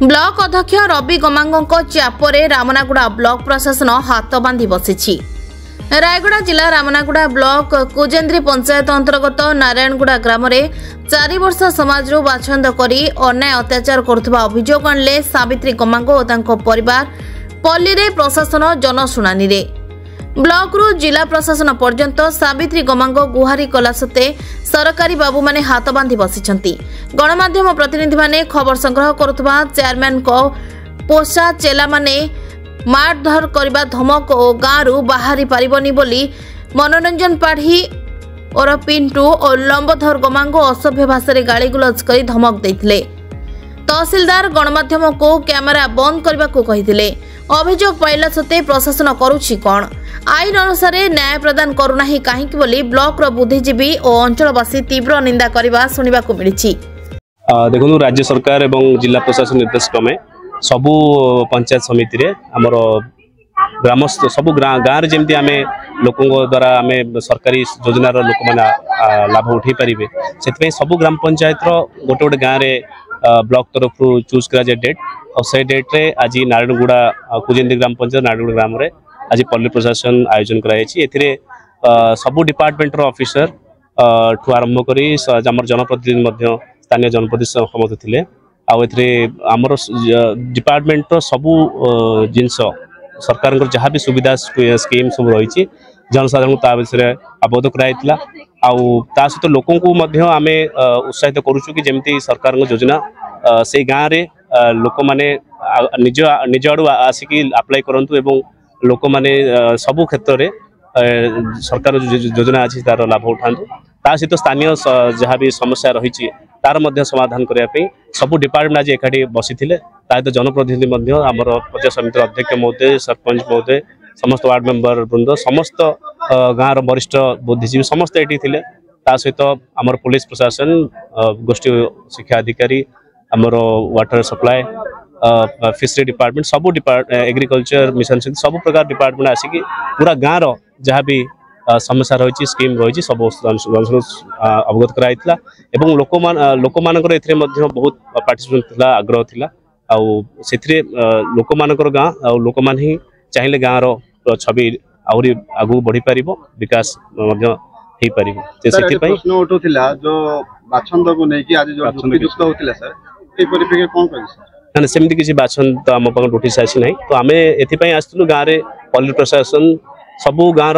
Block अध्यक्ष रवि गमांगों चापरे रामनागुड़ा block प्रशासन हाथ बांधि बसी। रायगड़ा जिला रामनागुड़ा ब्लॉक कुजेन्द्री पंचायत अंतर्गत नारायणगुड़ा ग्राम में 4 वर्ष समाज बाछंद करी अन्याय अत्याचार करुवा अभियोग आणले सावित्री गमांगो और परिवार पल्ली रे प्रशासन जनशुणानी रे। ब्लॉक रु जिला प्रशासन पर्यंत सावित्री गमांगो गुहारी कला सत्ते सरकारी बाबू माने हाथ बांधि बसिछंती। गणमाध्यम प्रतिनिधि माने खबर संग्रह करुवा चेयरमैन को पोषा चेला माने मारधर करबा धमक और गाँव बाहरी पारिबनी बोली मनोरंजन पाढ़ी और पिंटू और लंबोधर गमांगो असभ्य भाषा गाड़ी गुलज कर धमक देथिले। तहसीलदार गणमाध्यम को कैमेरा बंद करने को कहिथिले। अभियोग पाइला सत्ते प्रशासन करुछि कोन, आईन अनुसार न्याय प्रदान करूना कहीं बोली ब्लॉक रो बुद्धिजीवी और अंचलवासी तीव्र निंदा करबा सुनिबा को मिलिछि। देखो राज्य सरकार एवं जिला प्रशासन निर्देश क्रमे सबु पंचायत समिति रे हमर ग्रामस्थ सबु गाँव जमी आम लोकों द्वारा आम सरकारी योजनार लोक मैंने लाभ उठे पारे से सबु ग्राम पंचायत गोटे गोटे गाँव में ब्लॉक तरफ चूज करा डेट और से डेट रे आज नारायणगुड़ा कुजेन्द्री ग्राम पंचायत नारायणगुड़ा ग्राम में आज पल्ली प्रशासन आयोजन कराई। सबु डिपार्टमेंट ऑफिसर ठू आरंभ करी जनप्रतिनिधि स्थानीय जनप्रतिनिधि समस्त थे आमर डिपार्टमेंट सबू जिनस सरकार जहाँ भी सुविधा स्कीम सब रही जनसाधारण ता विषय अवगत कराइला। ता सहित लोकों को आम उत्साहित करुचु कि जमी सरकार योजना से गाँव रे लोक मैंने निज निज आड़ू आसिक अप्लाई करूँ एवं लोक मैंने सबू क्षेत्र में सरकार योजना अच्छी तार लाभ उठातु। ता सहित स्थानीय जहाँ भी समस्या रही तार मध्य समाधान करने सबू डिपार्टमेंट आज एकाठी बसी तो जनप्रतिनिधि आमर पंचायत समिति अध्यक्ष महोदय सरपंच महोदय समस्त वार्ड मेंबर वृंद समस्त गाँव वरिष्ठ बुद्धिजीवी समस्त ये थे। सहित आमर पुलिस प्रशासन गोष्ठी शिक्षा अधिकारी आमर वाटर सप्लाई फिशरी डिपार्टमेंट सबू एग्रीकल्चर मिशन सब प्रकार डिपार्टमेंट आसिक पूरा गाँव जहाँ भी समस्या रही स्कीम रही सब अवगत कराइला एवं लोक मानकर बहुत पार्टिसिपेंट थिला आग्रह थिला से लोक मानकर गाँ और लोक मान ही चाहिए गाँव छवि आहरी आगू बढ़ी पार विकास प्रश्न उठुला जो बाछंद को लेकिन आज जो जुक्त होतिला सर ए परिप्रेक्षी कोन कहि सर ना सेमती किसी बाछंद तो आम पाख नोटिस आसी ना तो आम एथि आसलु गाँव में पल्ली प्रशासन सबू गाँव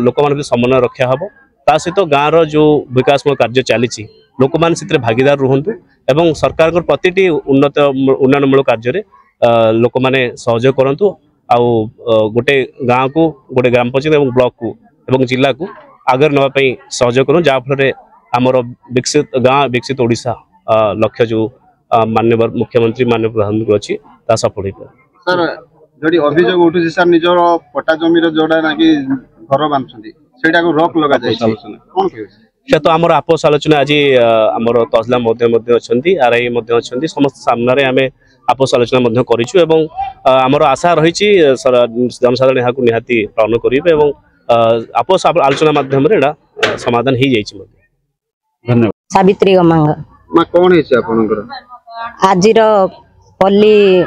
लोक मान समन्वय रक्षा हम ता सहित गाँव जो विकासमूलक कार्य चली लोक मैंने भागीदार रुहतु एवं सरकार प्रति उन्नयनमूलक कार्य लोक मैंने सहयोग करूँ आउ गोटे गाँव को गोटे ग्राम पंचायत और ब्लॉक को एवं जिला को आगे नापी सहयोग करूँ जहाँफल आमर विकसित गाँव विकसित ओडिशा लक्ष्य जो माननीय मुख्यमंत्री माननीय प्रधानमंत्री अच्छी सफल हो सर जड़ी अभियोग उठुछि सर निजर पट्टा जमीर जोड़ा ना कि घर बांधछन्ती सेटा को रोक लगा जाय कोन कहै तो आमर आपस आलोचना आज आमर तहसीलदार महोदय अच्छी आरआई समस्त सामने आम आपस आलोचना करूँ आमर आशा रही जनसाधारण यहाँ निहाती पालन करेंगे आपस आलोचना माध्यम समाधान हो जाए। धन्यवाद। सावित्री गमांग कौन है आज पल्ली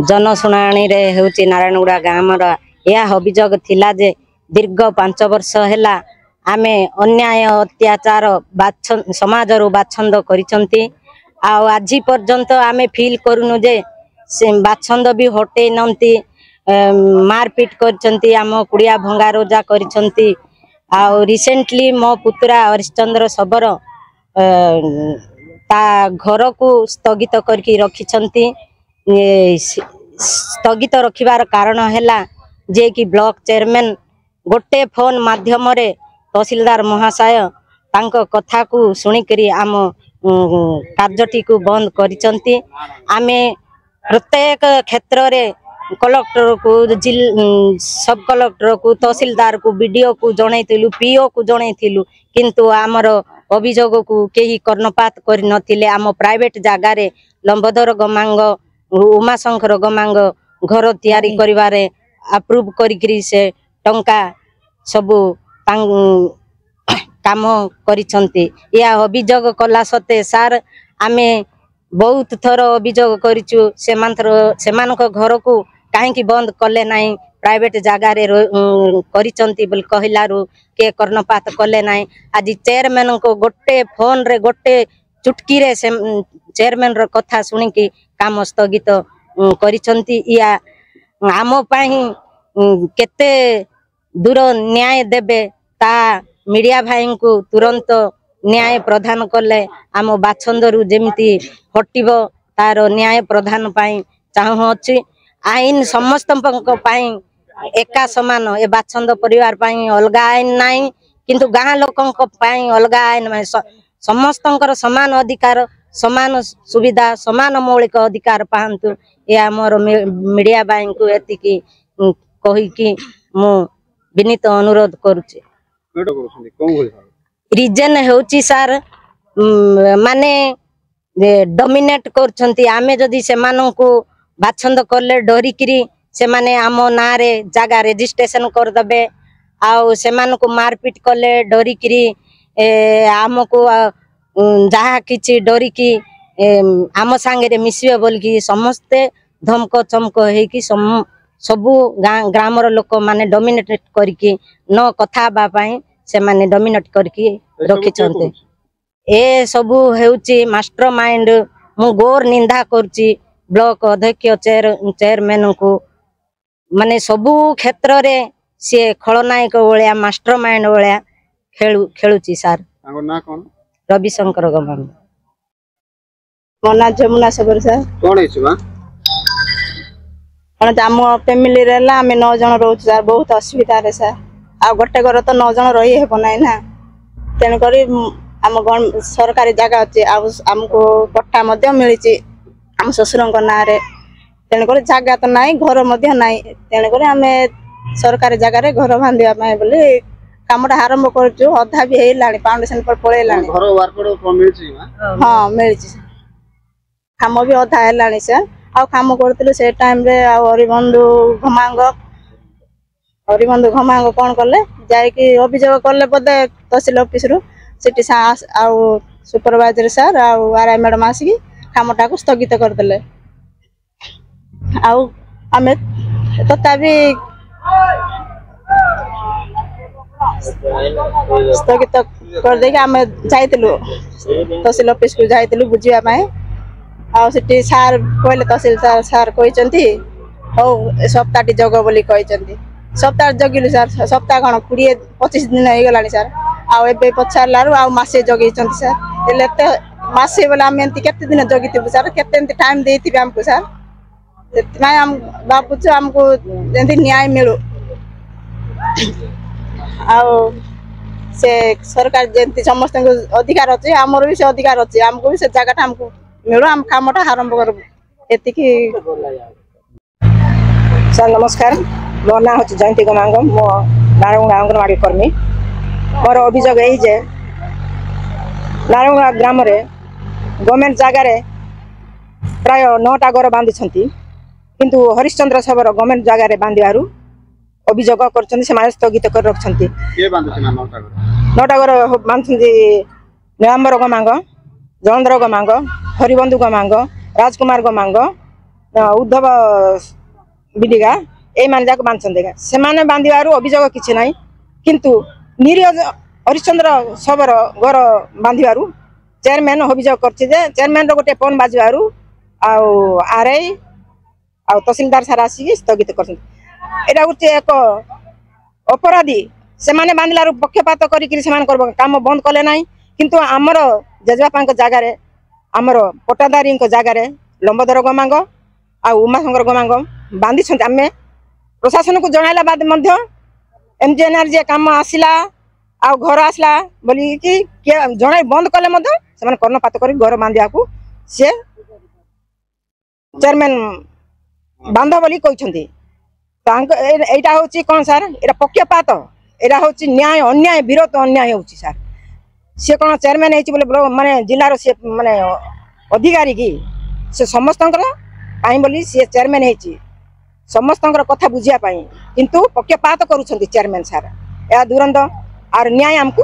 जनशुणाणी रे होची नारायणगुड़ा गाँव यह अभियोग थिला जे दीर्घ 5 वर्ष है आमे अन्याय अत्याचार समाज रू बाछंद करिसंती आज पर्यंत आमे फील करूनु जे बाछंद भी हटे नंती मारपीट करिसंती आम कुड़िया भंगा रोजा करिसंती रिसेंटली मो पुतरा हरिश्चंद्र सबर ता घर को स्थगित करके रखिसंती। स्थगित रखिबार कारण है जे कि ब्लॉक चेयरमैन गोटे फोन माध्यम रे तहसीलदार महाशय तांको कथा को शुणिकी आम कार्यटी को बंद करिसंती। आमे प्रत्येक क्षेत्र रे कलेक्टर को सब कलेक्टर को तहसीलदार को बीडीओ को जनइथिलु पीओ को जनइथिलु किंतु आमर अभियोग को केही कर्णपात कर नथिले। आम प्राइवेट जगह रे लंबोधर गमांग उमाशंकर गमांग घर तैयारी करिवारे अप्रूव करी से टंका सबू काम करिसंती। या अभियोग कला सते सार आमे बहुत थर अभियोग कर घर को कहीं बंद कले ना प्राइवेट जगार कहलु किए कर्णपात कले ना आज चेयरमैन को गोटे फोन रे गोटे चुटकी रे से चेयरमैन रो कथा सुनिकी काम स्थगित करिसंती या आम केते दूर न्याय देबे ता मीडिया भाई को तुरंत न्याय प्रदान कले आम बाछंदरू जेमती हटिबो तार न्याय प्रदान पाई चाहूँगी आईन समस्त एका समान ए बाछंद परिवार पाई अलग आईन नाई किंतु गाँ लोकों पाई अलग आईन समस्त समान अधिकार समान सुविधा समान मौलिक अधिकार पाहतु या मोर मीडिया भाई को एतिकी कहीकि मु विनीत अनुरोध करुचे। रिजन होची सार माने डोमिनेट करछंती आमे जदी सेमानन को बाछंद करले डरिकरी सेमाने आमो नारे जागा रजिस्ट्रेशन कर दबे आउ सेमान को मारपीट करले डरिकरी आमको जहा किछि डरिकी आम सांगे मिसिबे बोलकी समस्ते धमक चमक हेकी सबु ग्रामर लोक माने डोमिनेट करके न कथा बा पाई से माने डोमिनेट करके रखी छनते ए सबु हेउची मास्टर माइंड मु गोर निंदा करची ब्लॉक अध्यक्ष चेयरमैन को माने सबु क्षेत्र रे से खलनायक वळिया मास्टर माइंड वळिया खेलुची सार। तांको ना कोन रविशंकर गमन मोना जमुना सबर सर कोन हेछबा आम फैमिली रे आम 9 जन रोच सर बहुत असुविधा रे सर आ गोटे घर तो 9 जन रही हेब ना ना तेणुक आम सरकारी जगह अच्छे आमको पट्टा मिली आम शशुर ना तेणुक जगह तो ना घर ना तेणुक आम सरकारी जगह घर बांधा बोली कमटा आरंभ कर अधा भी है फाउंडेशन पर पलैला हाँ मिली काम भी अधा है सर आ काम करूँ से टाइम रे हरिबंधु घमांग कौन कले जाकि अभियोग कले बोधे तहसिल ऑफिस रु city supervisor sir RI madam आसिकी कामटा को स्थगित करदे आमे तथापि स्थगित करदे आमे जाइतिलु तहसिल ऑफिस को जाइतिलु बुझिया आठी सार कहले तहसिलदार सार कहते हौ सप्ताह जग बोली कहते सप्ताह जगिलु सार सप्ताह कौन 20-25 दिन हो गला सार आउ पचारू आसे जगै सार मसे बोले आम के दिन जगिबू सार के टाइम देते आमको सार से भावुँ आमको न्याय मिलू से सरकार जमी समस्त अधिकार अच्छे आमर भी से अधिकार अच्छे आमको भी से जगह आमको मिलू आम कामटा आरंभ कर सर नमस्कार मो ना हूँ जयंती गमांग मो नारायणगुड़ा अंगनवाड़ी कर्मी मोर अभियोग ये नारायणगुड़ा ग्राम गवर्नमेंट जगार प्राय 9टा घर बांधि किंतु हरिश्चंद्र सबर गवर्नमेंट जगार बांधार अभियोग कर स्थगित कर रखिंट 9टा घर बांधि नीलांबर गमांग जलंधर गमांग हरिबंधु गमांग राजकुमार गमांग उद्धव बिडिगा ए मान जाक बांधे से बांधार अभियोग किसी ना किंतु निरीह हरिश्चंद्र सबर घर बांधार चेयरमैन अभियोग कर चेयरमैन गोटे फोन बाजबार आरआई तहसिलदार सार आसिक स्थगित कर एक अपराधी से बांधलार पक्षपात कर काम बंद कले ना किंतु आमर जेजेबापा जगार आमर पट्टादारी जगार लंबोदर गमांग आ उमाशंकर गमांग बांधि आम प्रशासन को जनाइला बाद एमजीएनआरजे काम आसला आ घर आसला बोली कि जन बंद कले कर्णपात कर घर बांधा को सी चेयरमैन बांध बोली कहते यहाँ हूँ कौन सार ये पक्षपात यहाँ हूँ न्याय अन्याय विरोध अन्याय हो सार सी कौन चेयरमैन हो माने जिलार सी माने अधिकारी की से समस्त कहीं बोली सी चेयरमैन हो समस्त कथा बुझापी किंतु पक्षपात करुँच चेयरमैन सार यह दुरंत और न्याय आमको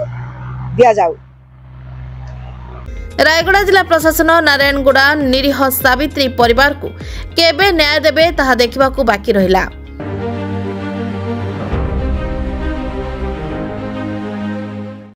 दि जाऊ। रायगड़ा जिला प्रशासन नारायणगुड़ा निरीह सावित्री परिवार को केबे न्याय देबे ताहा देखिबाकू बाकी रहिला।